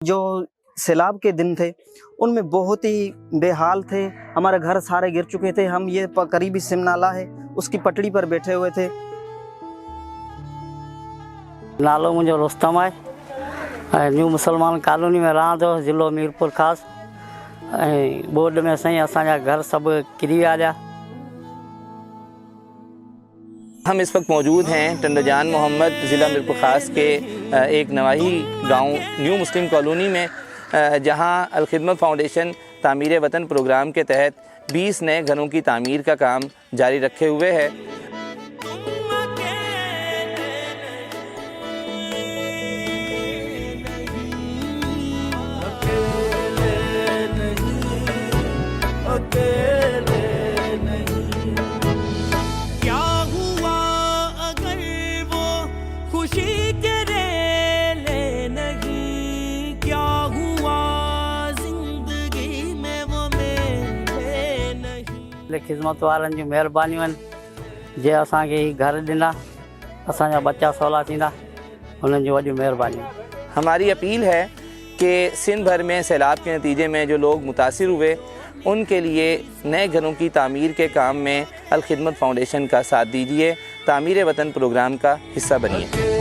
जो सैलाब के दिन थे उनमें बहुत ही बेहाल थे। हमारे घर सारे गिर चुके थे। हम ये करीबी सिम नाला है उसकी पटड़ी पर बैठे हुए थे। नालो मुझे रुस्तम है, न्यू मुसलमान कॉलोनी में रहा थो, ज़िलो मीरपुर ख़ास। बोर्ड में सही असांजा घर सब किरी आया। हम इस वक्त मौजूद हैं टंडजान मोहम्मद ज़िला मीरपुर ख़ास के एक नवाही गांव न्यू मुस्लिम कॉलोनी में, जहां अल खिदमत फाउंडेशन तामीर वतन प्रोग्राम के तहत 20 नए घरों की तामीर का काम जारी रखे हुए है। खिदमत वारनि जी महिरबानियूं आहिनि जे असांखे ही घर ॾिना, असांजा बच्चा सवला थींदा, उन्हनि जी वॾियूं महिरबानियूं। हमारी अपील है कि सिंध भर में सैलाब के नतीजे में जो लोग मुतासिर हुए उनके लिए नए घरों की तामीर के काम में अल खिदमत फाउंडेशन का साथ दीजिए, तामीर वतन प्रोग्राम का हिस्सा बनिए।